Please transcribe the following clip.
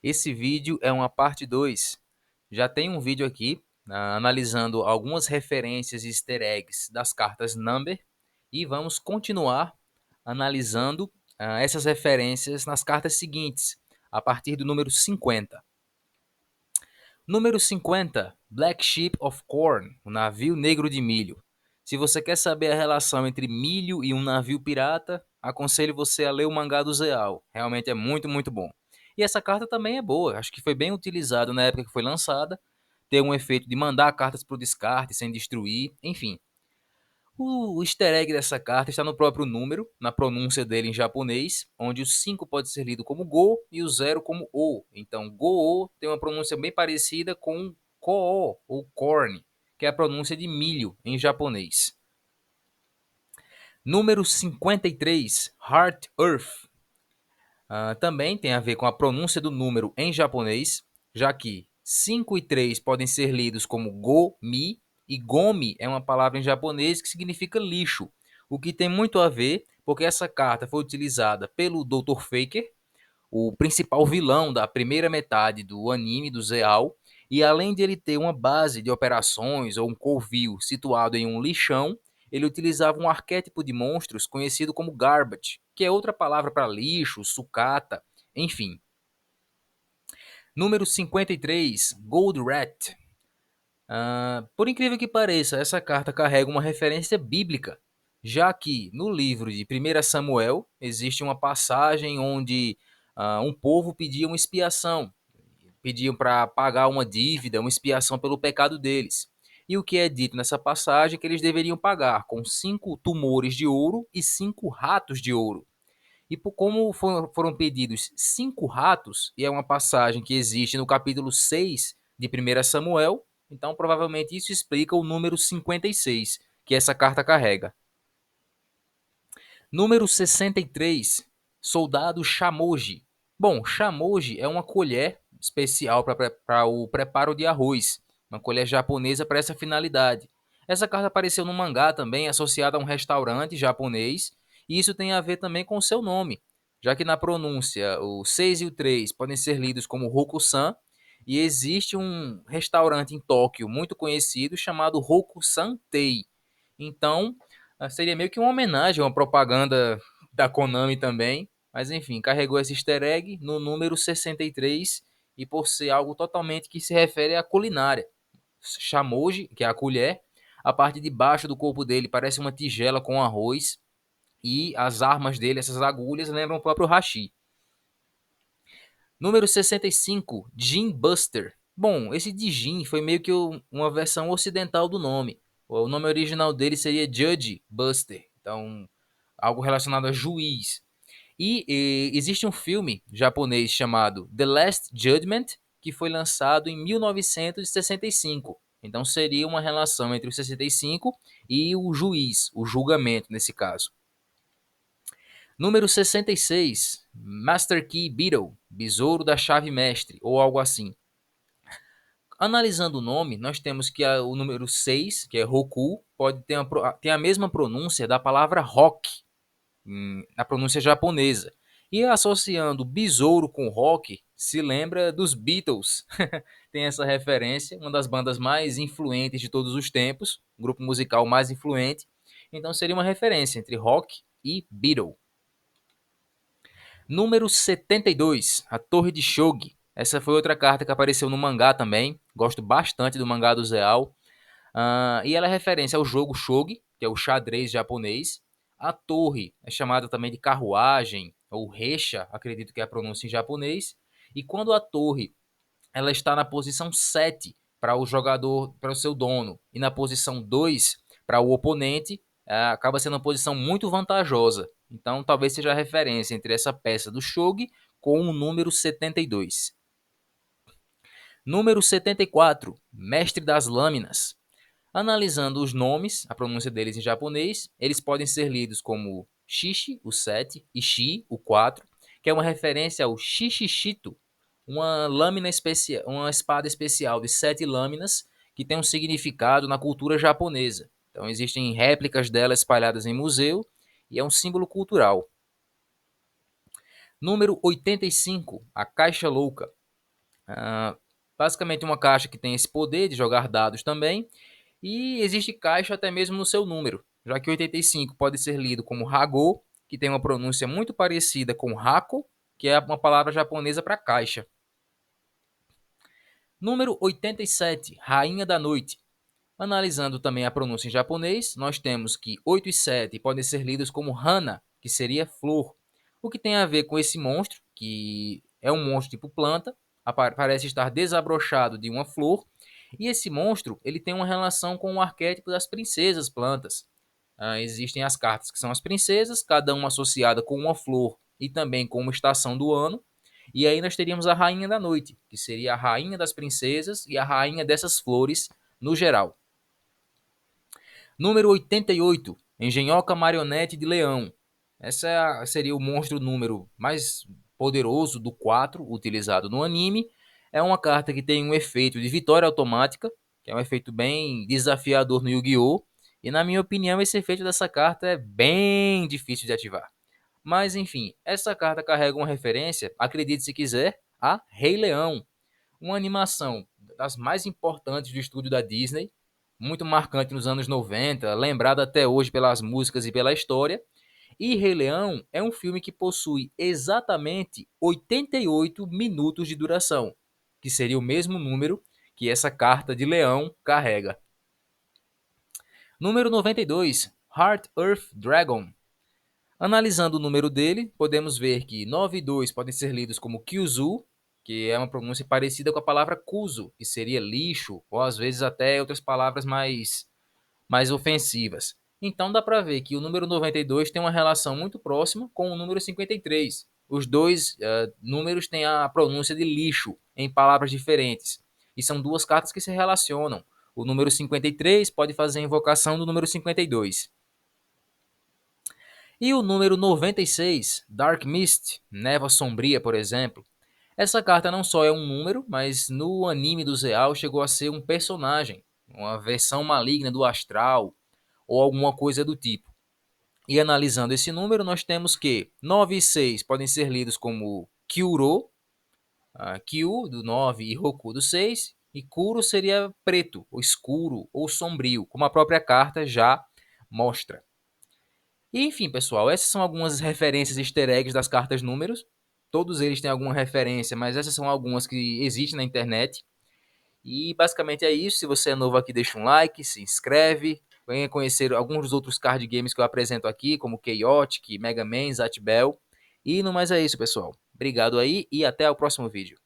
Esse vídeo é uma parte 2. Já tem um vídeo aqui analisando algumas referências e easter eggs das cartas Number e vamos continuar analisando essas referências nas cartas seguintes, a partir do número 50. Número 50, Black Ship of Corn, o navio negro de milho. Se você quer saber a relação entre milho e um navio pirata, aconselho você a ler o mangá do Zeal. Realmente é muito, muito bom. E essa carta também é boa, acho que foi bem utilizada na época que foi lançada. Tem um efeito de mandar cartas para o descarte sem destruir, enfim. O easter egg dessa carta está no próprio número, na pronúncia dele em japonês, onde o 5 pode ser lido como Go e o 0 como O. Então, Go tem uma pronúncia bem parecida com Ko ou Corn, que é a pronúncia de milho em japonês. Número 53, Heart Earth. Também tem a ver com a pronúncia do número em japonês, já que 5 e 3 podem ser lidos como Go-mi, e Gomi é uma palavra em japonês que significa lixo, o que tem muito a ver porque essa carta foi utilizada pelo Dr. Faker, o principal vilão da primeira metade do anime do Zeal, e além de ele ter uma base de operações ou um covil situado em um lixão, ele utilizava um arquétipo de monstros conhecido como Garbage, que é outra palavra para lixo, sucata, enfim. Número 53, Gold Rat. Por incrível que pareça, essa carta carrega uma referência bíblica, já que no livro de 1 Samuel existe uma passagem onde um povo pedia uma expiação, pediam para pagar uma dívida, uma expiação pelo pecado deles. E o que é dito nessa passagem é que eles deveriam pagar com 5 tumores de ouro e 5 ratos de ouro. E por como foram pedidos 5 ratos, e é uma passagem que existe no capítulo 6 de 1 Samuel, então provavelmente isso explica o número 56 que essa carta carrega. Número 63, Soldado Shamoji. Bom, Shamoji é uma colher especial para o preparo de arroz, uma colher japonesa para essa finalidade. Essa carta apareceu no mangá também, associada a um restaurante japonês, e isso tem a ver também com o seu nome, já que na pronúncia o 6 e o 3 podem ser lidos como Hokusan, e existe um restaurante em Tóquio muito conhecido chamado Hokusan Tei. Então, seria meio que uma homenagem, uma propaganda da Konami também. Mas enfim, carregou esse easter egg no número 63 e por ser algo totalmente que se refere à culinária. Shamoji, que é a colher, a parte de baixo do corpo dele parece uma tigela com arroz e as armas dele, essas agulhas, lembram o próprio hashi. Número 65, Jin Buster. Bom, esse de Jin foi meio que uma versão ocidental do nome. O nome original dele seria Judge Buster, então algo relacionado a juiz. E existe um filme japonês chamado The Last Judgment, que foi lançado em 1965. Então seria uma relação entre o 65 e o juiz, o julgamento nesse caso. Número 66, Master Key Beetle, Besouro da Chave Mestre, ou algo assim. Analisando o nome, nós temos que o número 6, que é Roku, pode ter, tem a mesma pronúncia da palavra rock, na pronúncia japonesa. E associando besouro com rock, se lembra dos Beatles. Tem essa referência, uma das bandas mais influentes de todos os tempos, o grupo musical mais influente. Então seria uma referência entre rock e Beatle. Número 72, a Torre de Shogi. Essa foi outra carta que apareceu no mangá também. Gosto bastante do mangá do Zeal. E ela é referência ao jogo Shogi, que é o xadrez japonês. A torre é chamada também de carruagem, ou reixa, acredito que é a pronúncia em japonês. E quando a torre ela está na posição 7 para o jogador, para o seu dono, e na posição 2 para o oponente, acaba sendo uma posição muito vantajosa. Então, talvez seja a referência entre essa peça do shogi com o número 72. Número 74, Mestre das Lâminas. Analisando os nomes, a pronúncia deles em japonês, eles podem ser lidos como Shishi, o 7, e Shi, o 4, que é uma referência ao Shishishito, uma lâmina especial, uma espada especial de 7 lâminas que tem um significado na cultura japonesa. Então existem réplicas dela espalhadas em museu e é um símbolo cultural. Número 85, a Caixa Louca. Ah, basicamente uma caixa que tem esse poder de jogar dados também. E existe caixa até mesmo no seu número, já que 85 pode ser lido como Hago, que tem uma pronúncia muito parecida com Hako, que é uma palavra japonesa para caixa. Número 87, Rainha da Noite. Analisando também a pronúncia em japonês, nós temos que 8 e 7 podem ser lidos como Hana, que seria flor, o que tem a ver com esse monstro, que é um monstro tipo planta, parece estar desabrochado de uma flor, e esse monstro ele tem uma relação com o arquétipo das princesas plantas. Existem as cartas que são as princesas, cada uma associada com uma flor e também com uma estação do ano, e aí nós teríamos a Rainha da Noite, que seria a rainha das princesas e a rainha dessas flores no geral. Número 88, Engenhoca Marionete de Leão. Essa seria o monstro número mais poderoso do 4 utilizado no anime. É uma carta que tem um efeito de vitória automática, que é um efeito bem desafiador no Yu-Gi-Oh! E na minha opinião, esse efeito dessa carta é bem difícil de ativar. Mas enfim, essa carta carrega uma referência, acredite se quiser, a Rei Leão, uma animação das mais importantes do estúdio da Disney, muito marcante nos anos 90, lembrada até hoje pelas músicas e pela história. E Rei Leão é um filme que possui exatamente 88 minutos de duração, que seria o mesmo número que essa carta de leão carrega. Número 92, Heart Earth Dragon. Analisando o número dele, podemos ver que 9 e 2 podem ser lidos como Kyuzu, que é uma pronúncia parecida com a palavra Kuzo, que seria lixo, ou às vezes até outras palavras mais ofensivas. Então dá para ver que o número 92 tem uma relação muito próxima com o número 53. Os dois números têm a pronúncia de lixo em palavras diferentes. E são duas cartas que se relacionam. O número 53 pode fazer a invocação do número 52. E o número 96, Dark Mist, Névoa Sombria, por exemplo. Essa carta não só é um número, mas no anime do Zeal chegou a ser um personagem, uma versão maligna do astral ou alguma coisa do tipo. E analisando esse número, nós temos que 9 e 6 podem ser lidos como Kyuro, Kyu do 9 e Roku do 6, e Kuro seria preto, ou escuro, ou sombrio, como a própria carta já mostra. E, enfim, pessoal, essas são algumas referências easter eggs das cartas números. Todos eles têm alguma referência, mas essas são algumas que existem na internet. E basicamente é isso. Se você é novo aqui, deixa um like, se inscreve, venha conhecer alguns dos outros card games que eu apresento aqui, como Chaotic, Mega Man, Zatbell. E no mais é isso, pessoal. Obrigado aí e até o próximo vídeo.